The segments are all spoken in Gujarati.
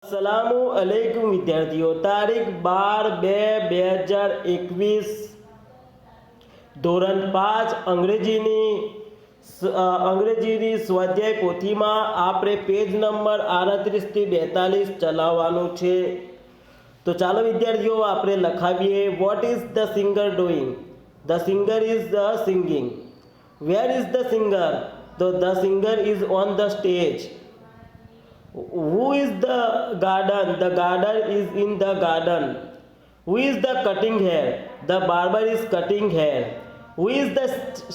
अस्सलामु अलैकुम विद्यार्थियों। तारीख 12/2/2021 ધોરણ 5 અંગ્રેજીની સ્વાધ્યાય પોથીમાં આપણે પેજ નંબર 38 થી 42 ચલાવવાનું છે। તો ચાલો વિદ્યાર્થીઓ આપણે લખાવીએ। What is the singer doing? The singer is the singing. Where is the singer? તો the singer is on the stage. Who is the garden? The garden is in the garden. Who is the cutting hair? The barber is cutting hair. Who is the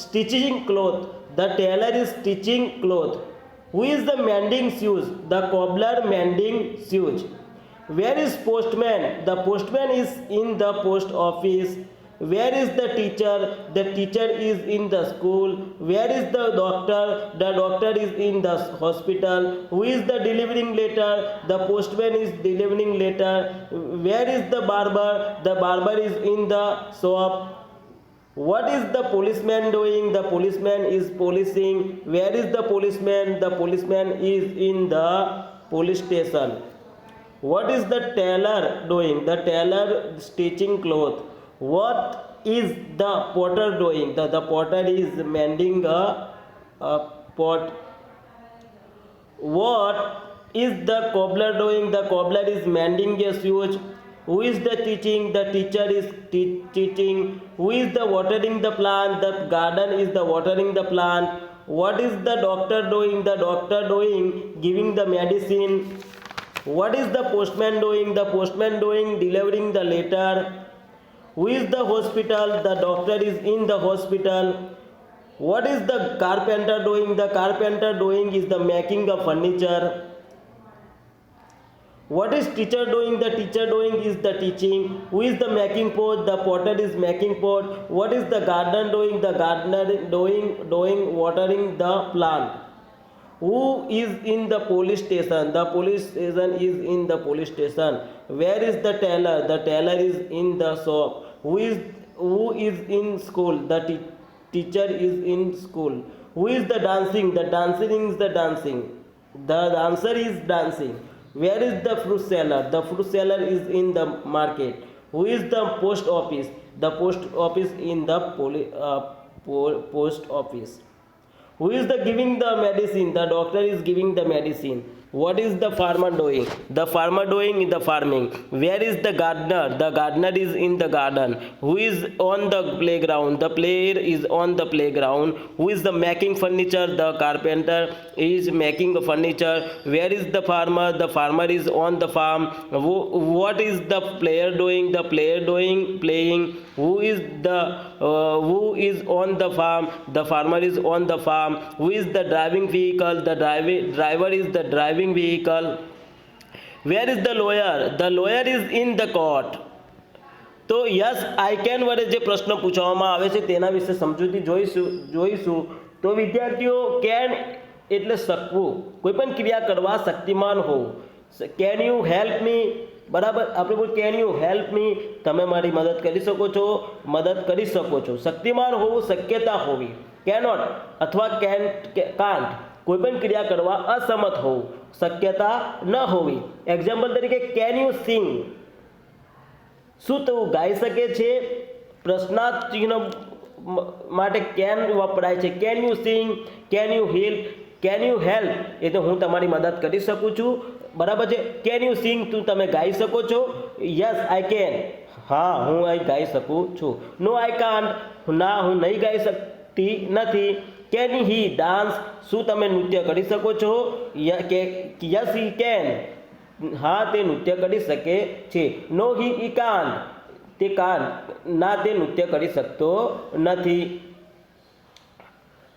stitching cloth? The tailor is stitching cloth. Who is the mending shoes? The cobbler mending shoes. Where is postman? The postman is in the post office. Where is the teacher? The teacher is in the school. Where is the doctor? The doctor is in the hospital. Who is the delivering letter? The postman is delivering letter. Where is the barber? The barber is in the shop. What is the policeman doing? The policeman is policing. Where is the policeman? The policeman is in the police station. What is the tailor doing? The tailor stitching cloth. What is the potter doing? The potter is mending a pot. What is the cobbler doing? The cobbler is mending a shoes. Who is the teaching? The teacher is teaching. Who is the watering the plant? The garden is the watering the plant. What is the doctor doing? The doctor doing giving the medicine. What is the postman doing? The postman doing delivering the letter. Who is the hospital? The doctor is in the hospital. What is the carpenter doing? The carpenter doing is the making of furniture. What is teacher doing? The teacher doing is the teaching. Who is the making pot? The potter is making pot. What is the gardener doing? The gardener doing watering the plant. Who is in the police station? The police station is in the police station. Where is the tailor? The tailor is in the shop. Who is in school? The teacher is in school. Who is the dancing? The dancer is the dancing. The dancer is dancing. Where is the fruit seller? The fruit seller is in the market. Who is the post office? The post office in the post office. Who is the giving the medicine? The doctor is giving the medicine. What is the farmer doing? The farmer doing the farming. Where is the gardener? The gardener is in the garden. Who is on the playground? The player is on the playground. Who is the making furniture? The carpenter is making the furniture. Where is the farmer? The farmer is on the farm. What is the player doing? The player doing playing. Who is on the farm? The farmer is on the farm. Who is the driving vehicle? The driver is the driving vehicle. Where is the lawyer? The lawyer is in the court. તો યસ આઈ કેન વડે જે પ્રશ્ન પૂછવામાં આવે છે તેના વિશે સમજૂતી જોઈશું। તો વિદ્યાર્થીઓ કેન એટલે શકવું, કોઈ પણ ક્રિયા કરવા શક્તિમાન હોવું। Can you help me? બરાબર, આપણે બોલ કેન યુ હેલ્પ મી? તમે મારી મદદ કરી શકો છો। શક્તિમાન હોવું, શક્યતા હોવી। કેનોટ અથવા કાન્ટ, કોઈ પણ ક્રિયા કરવા અસમર્થ હોવું, શક્યતા ન હોવી। એક્ઝામ્પલ તરીકે કેન યુ સિંગ? શું તું ગાઈ શકે છે? પ્રશ્નાર્થ ચિહ્ન માટે કેન વપરાય છે। Can you sing? Can you help? એટલે હું તમારી મદદ કરી શકું છું, બરાબર છે। Can you sing? તમે ગાઈ શકો છો? યસ આઈ કેન, હા હું ગાઈ શકું છું। નો આઈ કાન્ટ, ના હું નહીં ગાઈ શકતી નથી। Can he dance? શું તમે નૃત્ય કરી શકો છો? યસ હી કેન, હા તે નૃત્ય કરી શકે છે। નો હી કાન્ટ, તે કાન્ટ, ના તે નૃત્ય કરી શકતો નથી।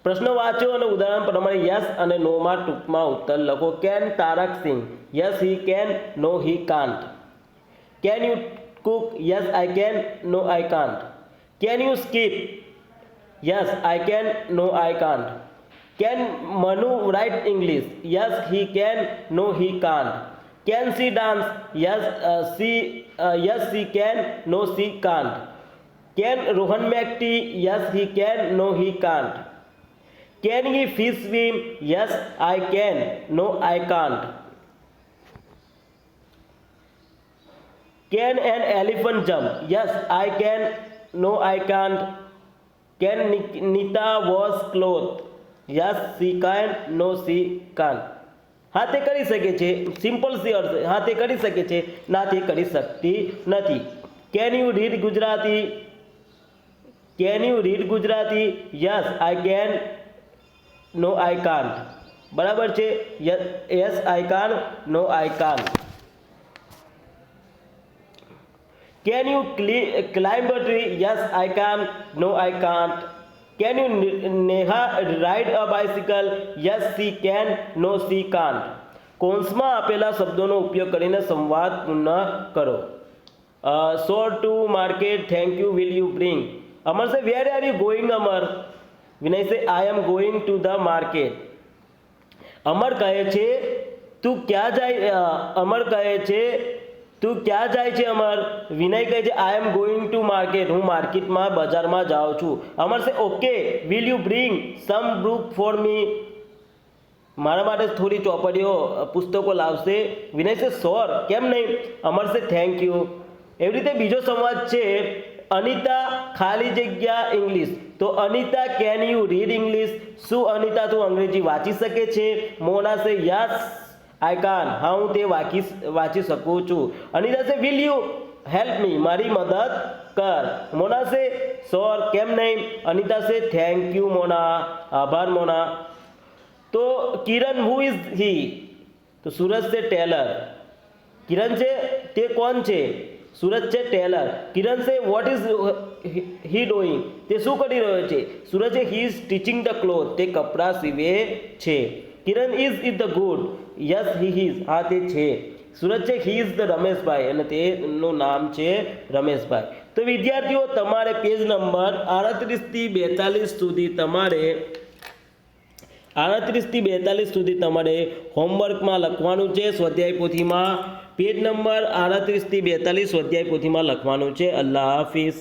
પ્રશ્ન વાંચો અને ઉદાહરણ પ્રમાણે યસ અને નોમાં ટૂંકમાં ઉત્તર લખો। Can Tarak sing? Yes he can, no he can't. Can you cook? Yes I can, no I can't. Can you skip? Yes I can, no I can't. Can Manu write English? Yes he can, no he can't. Can she dance? Yes she can, no she can't. Can Rohan make tea? Yes he can, no he can't. Can he fish swim? Yes I can, no I can't. Can an elephant jump? Yes I can. No I can't. Can Nita wash cloth? Yes she can. No she can't. હા તે કરી શકે છે, સિમ્પલ સી અર્થ. હા તે કરી શકે છે, ના તે કરી શકતી નથી. Can you read Gujarati? Can you read Gujarati? Yes I can. No I can't. બરાબર છે. Yes I can. No I can. Can you climb a tree? Yes I can. No I can't. Can you Neha ride a bicycle? Yes she can. No she can't. કૌંસમાં આપેલા શબ્દોનો ઉપયોગ કરીને સંવાદ પૂર્ણ કરો. So to market. Thank you. Will you bring? Amar says where are you going? Amar. Vinay says I am going to the market. Amar કહે છે તું ક્યાં જાય? અમર કહે છે તું ક્યાં જાય છે? અમર. વિનય કહે છે I am going to market. હું માર્કેટમાં બજારમાં જાઉં છું. Amar says okay. Will you bring some book for me? મારા માટે થોડી ચોપડીઓ પુસ્તકો લાવશે? વિનય સે શ્યોર. કેમ નહીં? અમર સે થેન્ક યુ. એવી રીતે બીજો સંવાદ છે. અનિતા ખાલી જગ્યા ઇંગ્લિશ. તો Anita can you read English? શું અનિતા તું અંગ્રેજી વાંચી શકે છે? મોના સે યસ આઈ કાન. હા હું તે વાંચી શકું છું. અનિતા સે વિલ યુ હેલ્પ મી? મારી મદદ કર. મોના સે શ્યોર. કેમ નહીં? અનિતા સે થેન્ક યુ મોના. આભાર મોના. તો કિરણ હુ ઇઝ હી? તો સુરજ છે ટેલર. કિરણ છે તે કોણ છે? સુરજ છે ટેલર. કિરણ છે વોટ ઇઝ હી ડુઈંગ? તે શું કરી રહ્યો છે? સુરજ છે he is stitching the cloth. તે કપડાં સીવે છે. Kiran is the good? Yes he is. હા તે છે. સુરજ છે હી ઇઝ ધ રમેશભાઈ અને તેનું નામ છે રમેશભાઈ. તો વિદ્યાર્થીઓ તમારે પેજ નંબર 38 થી 42 સુધી તમારે 38 થી 42 સુધી તમારે હોમવર્કમાં લખવાનું છે. સ્વાધ્યાય પોથીમાં પેજ નંબર 38 થી 42 સ્વાધ્યાય પોથીમાં લખવાનું છે. અલ્લાહ હાફિઝ.